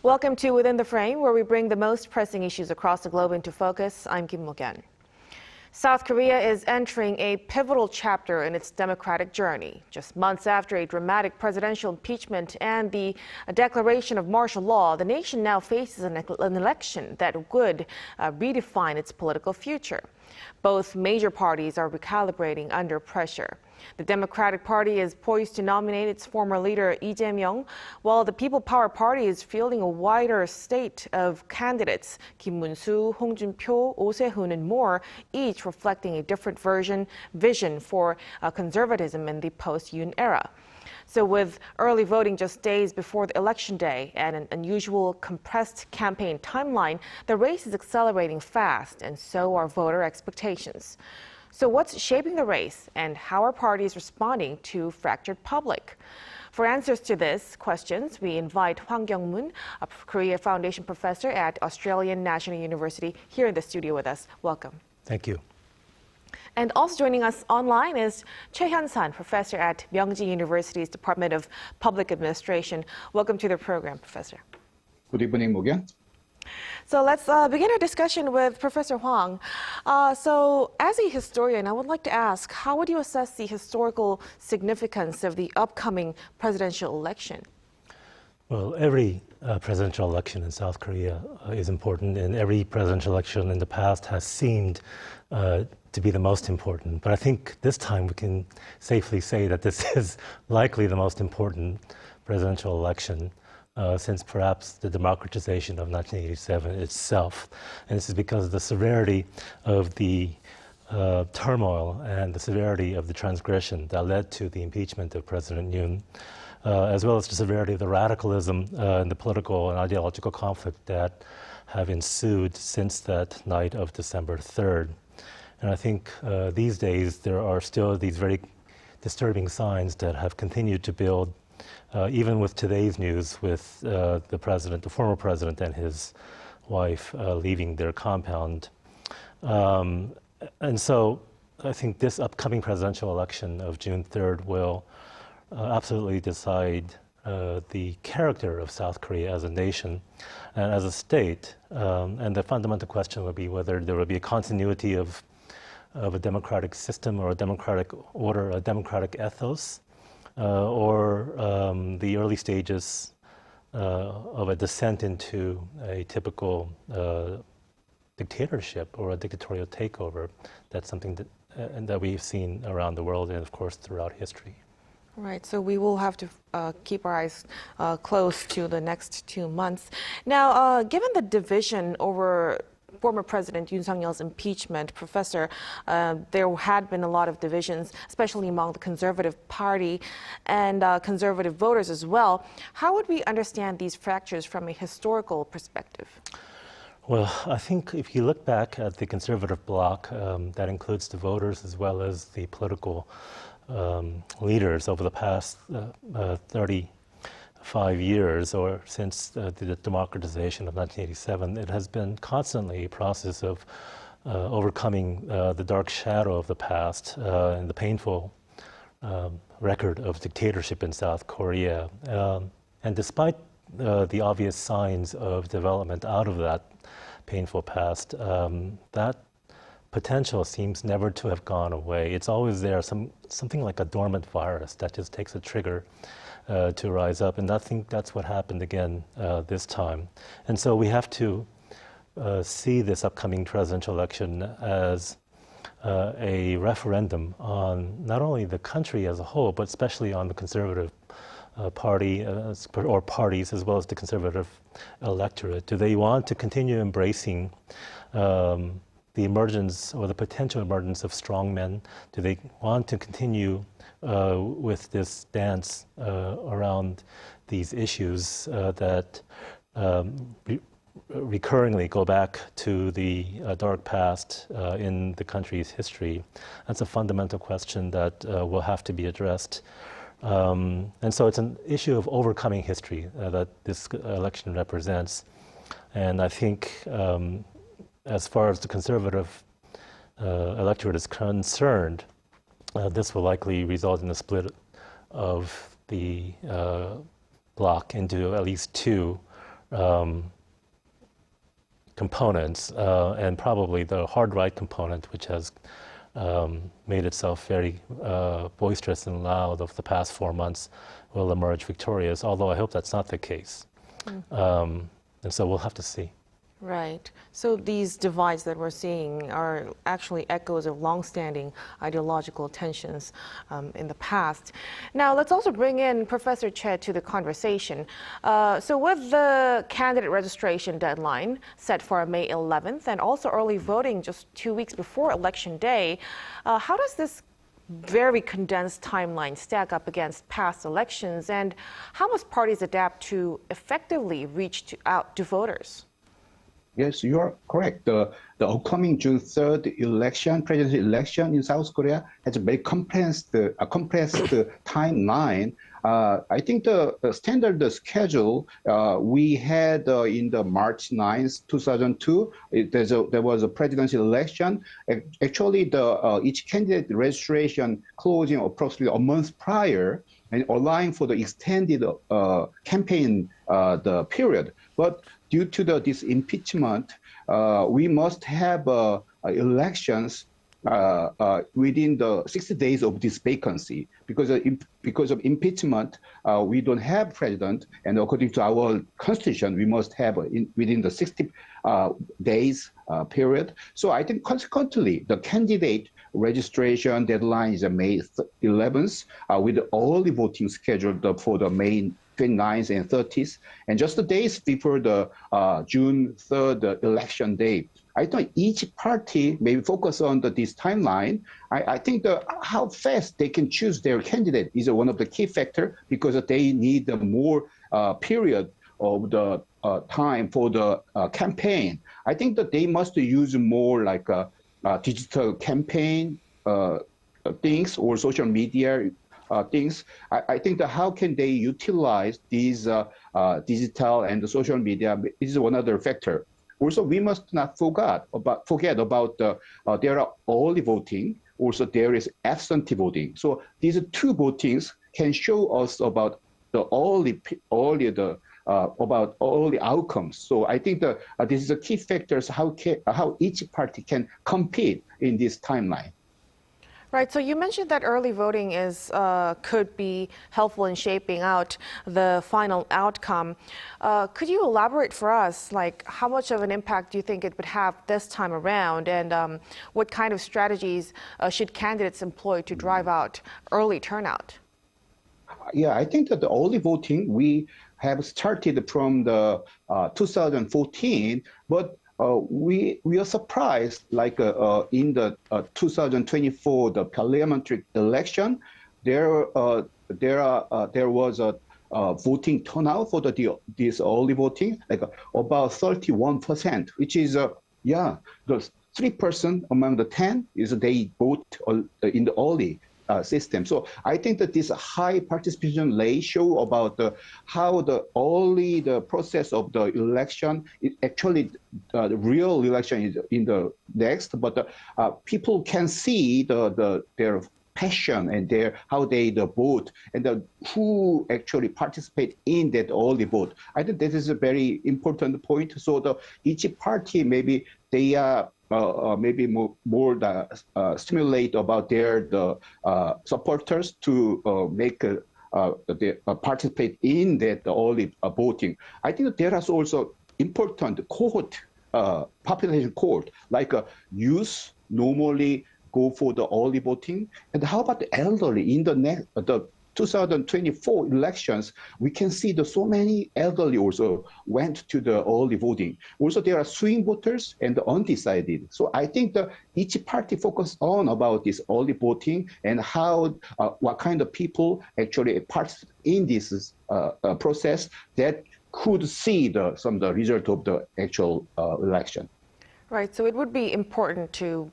Welcome to Within the Frame, where we bring the most pressing issues across the globe into focus. I'm Kim Mok-yeon. South Korea is entering a pivotal chapter in its democratic journey. Just months after a dramatic presidential impeachment and the declaration of martial law, the nation now faces an election that would redefine its political future. Both major parties are recalibrating under pressure. The Democratic Party is poised to nominate its former leader Lee Jae-myung, while the People Power Party is fielding a wider slate of candidates, Kim Mun-soo, Jun-pyo, Se-hoon, and more, each reflecting a different vision for conservatism in the post-Yoon era. So with early voting just days before the election day and an unusual compressed campaign timeline, the race is accelerating fast, and so are voter expectations. So what's shaping the race, and how are parties responding to fractured public? For answers to these questions, we invite Hwang Kyung-moon, a Korea Foundation professor at Australian National University, here in the studio with us. Welcome. Thank you. And also joining us online is Choi Hyun-san, professor at Myeongji University's Department of Public Administration. Welcome to the program, Professor. Good evening, Mok-yeon. So let's begin our discussion with Professor Hwang. So as a historian, I would like to ask, how would you assess the historical significance of the upcoming presidential election? Well, every presidential election in South Korea is important, and every presidential election in the past has seemed to be the most important. But I think this time we can safely say that this is likely the most important presidential election since perhaps the democratization of 1987 itself. And this is because of the severity of the turmoil and the severity of the transgression that led to the impeachment of President Yoon, as well as the severity of the radicalism and the political and ideological conflict that have ensued since that night of December 3rd. And I think these days there are still these very disturbing signs that have continued to build, even with today's news, with the former president and his wife leaving their compound. And so I think this upcoming presidential election of June 3rd will absolutely decide the character of South Korea as a nation and as a state. And the fundamental question would be whether there would be a continuity of a democratic system or a democratic order, a democratic ethos, or the early stages of a descent into a typical dictatorship or a dictatorial takeover. That's something that we've seen around the world and, of course, throughout history. Right, so we will have to keep our eyes close to the next 2 months. Now, given the division over former President Yoon Suk-yeol's impeachment, Professor, there had been a lot of divisions, especially among the Conservative Party and conservative voters as well. How would we understand these fractures from a historical perspective? Well, I think if you look back at the conservative bloc, that includes the voters as well as the political leaders over the past 35 years, or since the democratization of 1987, it has been constantly a process of overcoming the dark shadow of the past and the painful record of dictatorship in South Korea. And despite the obvious signs of development out of that painful past, that potential seems never to have gone away. It's always there, something like a dormant virus that just takes a trigger to rise up. And I think that's what happened again this time. And so we have to see this upcoming presidential election as a referendum on not only the country as a whole, but especially on the conservative party or parties, as well as the conservative electorate. Do they want to continue embracing the emergence or the potential emergence of strongmen? Do they want to continue with this dance around these issues that recurringly go back to the dark past in the country's history? That's a fundamental question that will have to be addressed. And so it's an issue of overcoming history that this election represents. And I think as far as the conservative electorate is concerned, this will likely result in a split of the bloc into at least two components, and probably the hard right component, which has made itself very boisterous and loud over the past 4 months, will emerge victorious, although I hope that's not the case. And so we'll have to see. Right. So these divides that we're seeing are actually echoes of longstanding ideological tensions in the past. Now, let's also bring in Professor Choi to the conversation. So with the candidate registration deadline set for May 11th and also early voting just 2 weeks before Election Day, how does this very condensed timeline stack up against past elections, and how must parties adapt to effectively reach out to voters? Yes, you are correct. The upcoming June 3rd election, presidential election in South Korea, has a very compressed timeline. I think the standard schedule we had in the March 9th, 2002, there was a presidential election. Actually, each candidate registration closing approximately a month prior and allowing for the extended campaign the period. But due to this impeachment, we must have elections within the 60 days of this vacancy. Because of impeachment, we don't have president, and according to our constitution, we must have within the 60 days period. So I think consequently, the candidate registration deadline is May 11th, with early voting scheduled for the May 29th and 30th, and just the days before the June 3rd election day. I think each party may focus on this timeline. I think how fast they can choose their candidate is one of the key factors, because they need more period of the time for the campaign. I think that they must use more like digital campaign things or social media things. I think that how can they utilize these digital and the social media is one other factor. Also, we must not forget about there are early voting. Also, there is absentee voting. So these two votings can show us about the about all the outcomes. So I think that this is the key factors how each party can compete in this timeline. Right. So you mentioned that early voting could be helpful in shaping out the final outcome. Could you elaborate for us, like how much of an impact do you think it would have this time around, and what kind of strategies should candidates employ to drive out early turnout? Yeah, I think that the early voting we have started from the 2014, but we are surprised, like in the 2024 the parliamentary election, there was a voting turnout for this early voting, like about 31%, which is the 3% among the 10 is they vote in the early system. So I think that this high participation rate show about how the process of the election, actually the real election is in the next, but people can see their passion and how they vote and who actually participate in that early vote. I think that is a very important point. So each party maybe they are maybe more stimulate about their supporters to make participate in that early voting. I think that there is also important cohort, population cohort, like youth normally go for the early voting. And how about the elderly? In the 2024 elections, we can see that so many elderly also went to the early voting. Also, there are swing voters and the undecided. So I think that each party focus on about this early voting and how, what kind of people actually participate in this process that could see some of the result of the actual election. Right, so it would be important to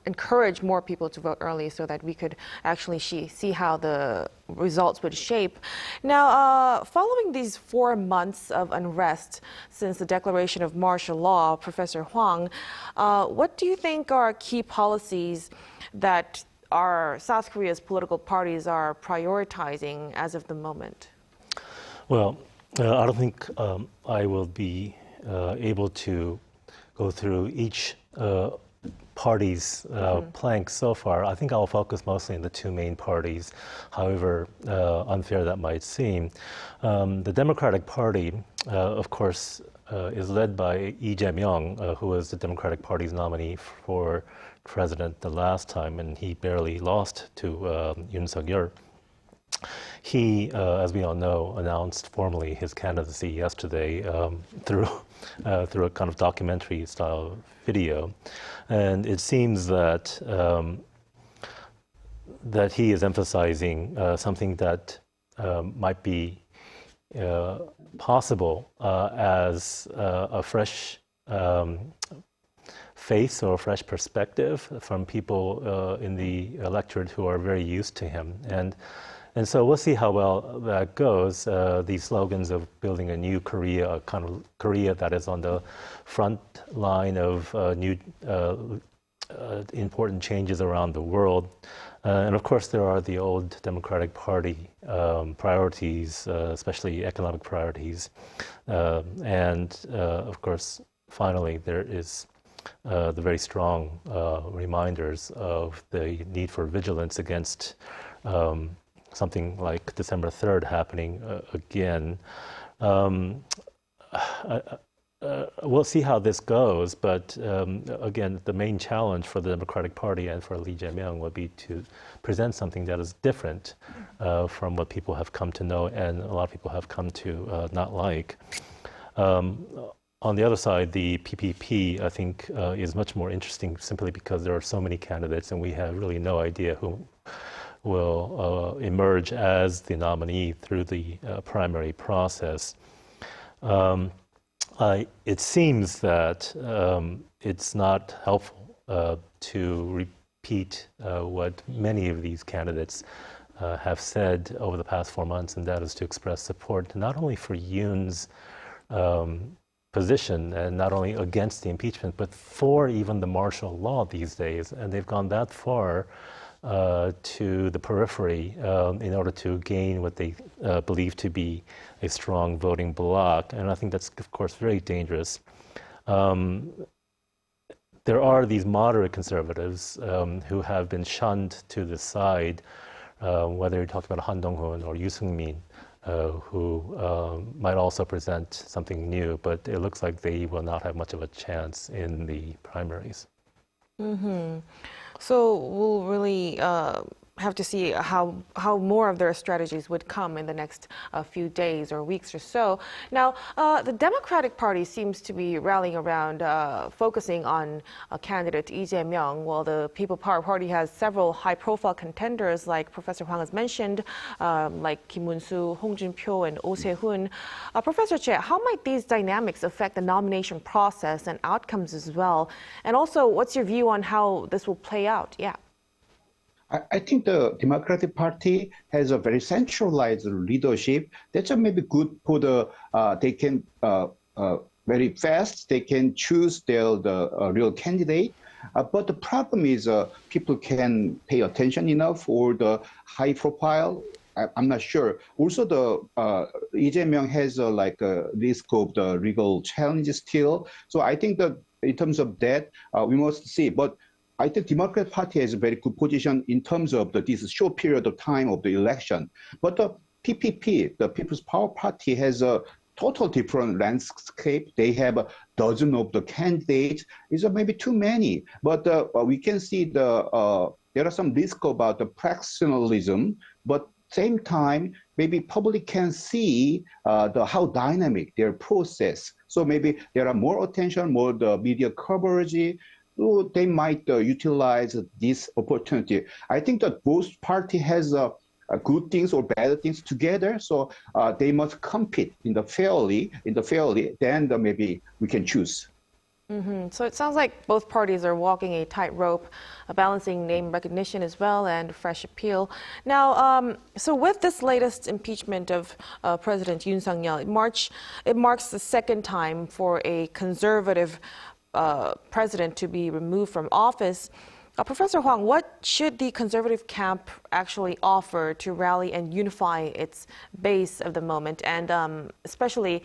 encourage more people to vote early so that we could actually see how the results would shape. Now, following these 4 months of unrest since the declaration of martial law, Professor Hwang, what do you think are key policies that our South Korea's political parties are prioritizing as of the moment? Well, I don't think I will be able to go through each party's planks so far. I think I'll focus mostly on the two main parties, however unfair that might seem. The Democratic Party, of course, is led by Lee Jae-myung, who was the Democratic Party's nominee for president the last time, and he barely lost to Yoon Suk-yeol. He, as we all know, announced formally his candidacy yesterday through a kind of documentary-style video, and it seems that that he is emphasizing something that might be possible as a fresh face or a fresh perspective from people in the electorate who are very used to him. And so we'll see how well that goes. These slogans of building a new Korea, a kind of Korea that is on the front line of new important changes around the world. And of course, there are the old Democratic Party priorities, especially economic priorities. And of course, finally, there is the very strong reminders of the need for vigilance against something like December 3rd happening again. We'll see how this goes, but again, the main challenge for the Democratic Party and for Lee Jae-myung would be to present something that is different from what people have come to know and a lot of people have come to not like. On the other side, the PPP, I think, is much more interesting simply because there are so many candidates and we have really no idea who will emerge as the nominee through the primary process. It seems that it's not helpful to repeat what many of these candidates have said over the past 4 months, and that is to express support not only for Yoon's position and not only against the impeachment, but for even the martial law these days. And they've gone that far to the periphery in order to gain what they believe to be a strong voting bloc. And I think that's, of course, very dangerous. There are these moderate conservatives who have been shunned to the side, whether you're talking about Han Dong-hoon or Yoo Seung-min, who might also present something new, but it looks like they will not have much of a chance in the primaries. Mm-hmm. So we'll really have to see how more of their strategies would come in the next few days or weeks or so. Now, the Democratic Party seems to be rallying around focusing on candidate Lee Jae-myung, while the People Power Party has several high-profile contenders, like Professor Hwang has mentioned, like Kim Mun-soo, Jun-pyo, and Se-hoon. Professor Che, how might these dynamics affect the nomination process and outcomes as well? And also, what's your view on how this will play out? Yeah. I think the Democratic Party has a very centralized leadership. That's maybe good for the, they can very fast, they can choose the real candidate. But the problem is people can pay attention enough for the high profile. I'm not sure. Also, the Lee Jae-myung has like a risk of the legal challenge still. So I think that in terms of that, we must see. But I think Democratic Party has a very good position in terms of this short period of time of the election. But the PPP, the People's Power Party, has a total different landscape. They have a dozen of the candidates. It's maybe too many. But we can see there are some risk about the practicalism. But same time, maybe public can see how dynamic their process. So maybe there are more attention, more the media coverage. So they might utilize this opportunity. I think that both parties has good things or bad things together, so they must compete in the fairly. Then maybe we can choose. Mm-hmm. So it sounds like both parties are walking a tightrope, balancing name recognition as well and fresh appeal. Now, so with this latest impeachment of President Yoon Suk-yeol, it marks the second time for a conservative president to be removed from office. Professor Hwang, what should the conservative camp actually offer to rally and unify its base of the moment, and especially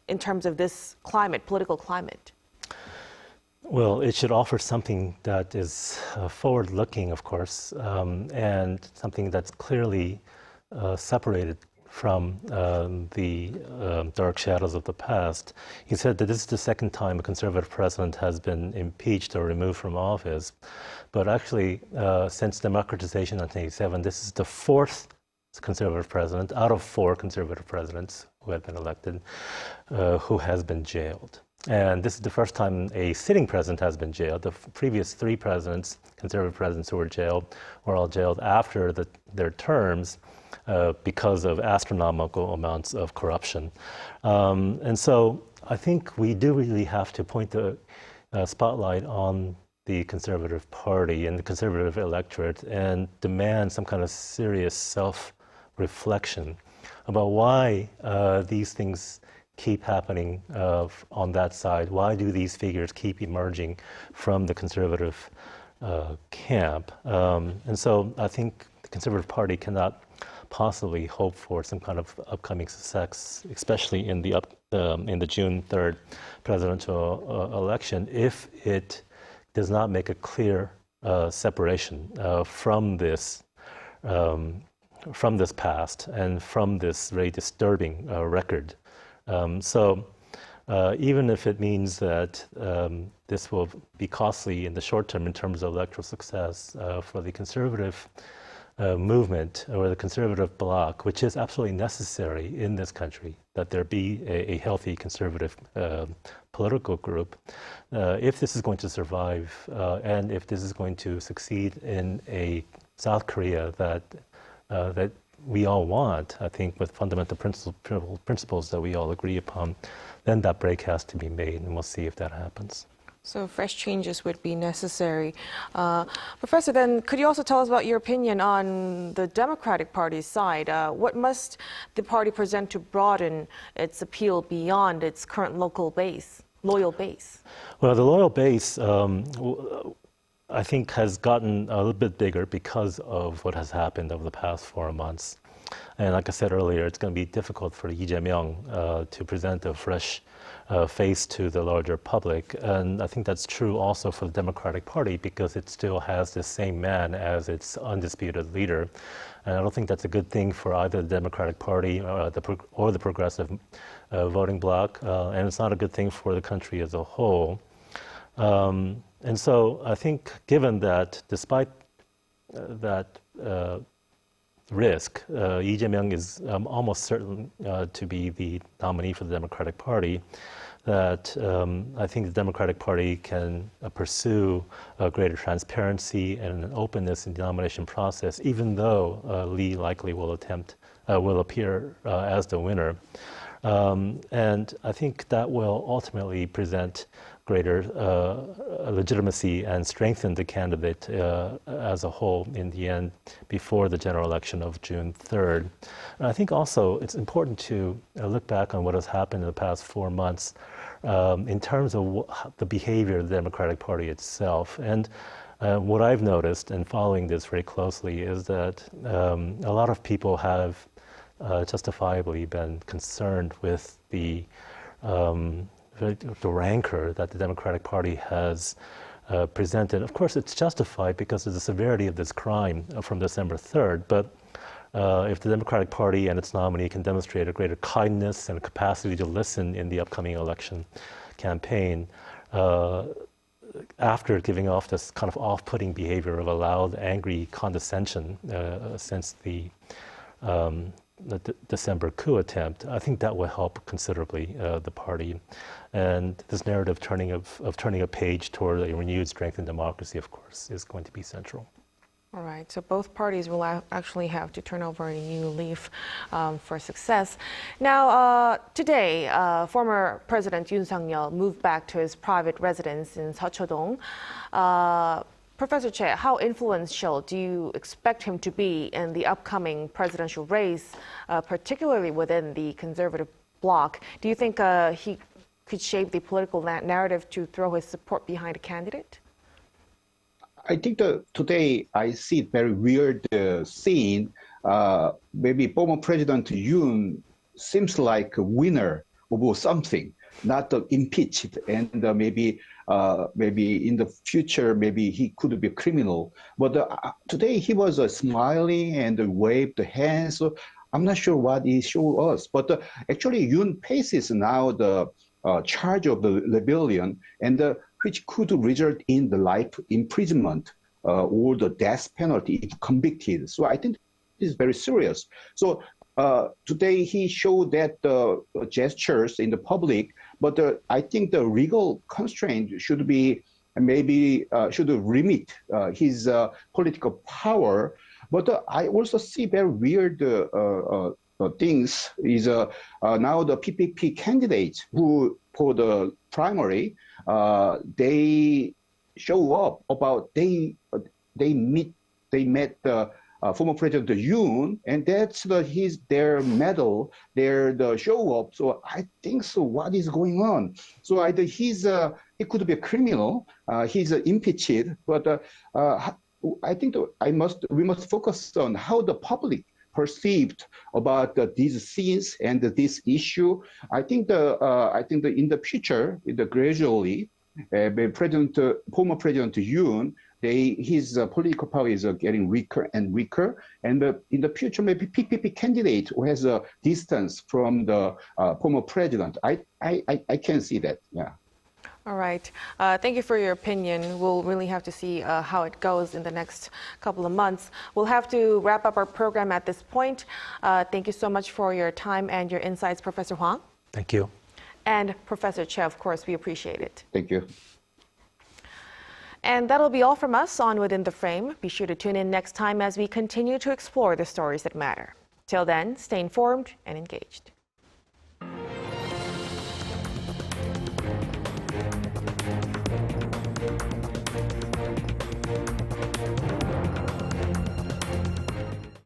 in terms of this climate, political climate? Well, it should offer something that is forward-looking, of course, and something that's clearly separated from the dark shadows of the past. He said that this is the second time a conservative president has been impeached or removed from office. But actually, since democratization in 1987, this is the fourth conservative president out of four conservative presidents who have been elected who has been jailed. And this is the first time a sitting president has been jailed. The previous three presidents, conservative presidents who were jailed, were all jailed after their terms because of astronomical amounts of corruption. And so I think we do really have to point the spotlight on the Conservative Party and the conservative electorate and demand some kind of serious self-reflection about why these things keep happening on that side. Why do these figures keep emerging from the conservative camp? And so I think the Conservative Party cannot possibly hope for some kind of upcoming success, especially in the June 3rd presidential election, if it does not make a clear separation from this past and from this very disturbing record. So even if it means that this will be costly in the short term in terms of electoral success for the conservative movement or the conservative bloc, which is absolutely necessary in this country, that there be a healthy conservative political group. If this is going to survive and if this is going to succeed in a South Korea that we all want, I think, with fundamental principles that we all agree upon, then that break has to be made, and we'll see if that happens. So fresh changes would be necessary. Professor, then could you also tell us about your opinion on the Democratic Party's side? What must the party present to broaden its appeal beyond its current loyal base? Well, the loyal base, I think, has gotten a little bit bigger because of what has happened over the past 4 months. And like I said earlier, it's going to be difficult for Lee Jae-myung to present a fresh face to the larger public. And I think that's true also for the Democratic Party because it still has the same man as its undisputed leader. And I don't think that's a good thing for either the Democratic Party or the progressive voting bloc. And it's not a good thing for the country as a whole. And so I think given that, despite that risk, Lee Jae-myung is almost certain to be the nominee for the Democratic Party, that I think the Democratic Party can pursue greater transparency and an openness in the nomination process, even though Lee likely will appear as the winner. And I think that will ultimately present greater legitimacy and strengthen the candidate as a whole in the end before the general election of June 3rd. And I think also it's important to look back on what has happened in the past 4 months in terms of the behavior of the Democratic Party itself. And what I've noticed in following this very closely is that a lot of people have justifiably been concerned with the rancor that the Democratic Party has presented. Of course, it's justified because of the severity of this crime from December 3rd, but if the Democratic Party and its nominee can demonstrate a greater kindness and a capacity to listen in the upcoming election campaign, after giving off this kind of off-putting behavior of a loud, angry condescension since the December coup attempt, I think that will help considerably the party. And this narrative of turning a page toward a renewed strength in democracy, of course, is going to be central. All right, so both parties will actually have to turn over a new leaf for success. Now, today, former President Yoon Suk-yeol moved back to his private residence in Seochodong. Professor Che, how influential do you expect him to be in the upcoming presidential race, particularly within the conservative bloc? Do you think he could shape the political narrative to throw his support behind a candidate? I think today I see very weird scene. Maybe former President Yoon seems like a winner of something, not impeached, and maybe in the future maybe he could be a criminal. But today he was smiling and waved the hands. So I'm not sure what he showed us. But actually Yoon faces now the charge of the rebellion, and which could result in the life imprisonment or the death penalty if convicted. So I think this is very serious. So today he showed that gestures in the public, but I think the legal constraint should be maybe should limit his political power. But I also see very weird things is now the PPP candidates who for the primary they show up about they met former President Yoon, and that's their medal, the show up. So I think so. What is going on? So either he could be a criminal, he's impeached, but I think we must focus on how the public perceived about these scenes and this issue. I think in the future, gradually, former President Yoon, his political power is getting weaker and weaker, and in the future, maybe PPP candidate who has a distance from the former president. I can see that. Yeah. All right. Thank you for your opinion. We'll really have to see how it goes in the next couple of months. We'll have to wrap up our program at this point. Thank you so much for your time and your insights, Professor Hwang. Thank you. And Professor Che, of course, we appreciate it. Thank you. And that'll be all from us on Within the Frame. Be sure to tune in next time as we continue to explore the stories that matter. Till then, stay informed and engaged.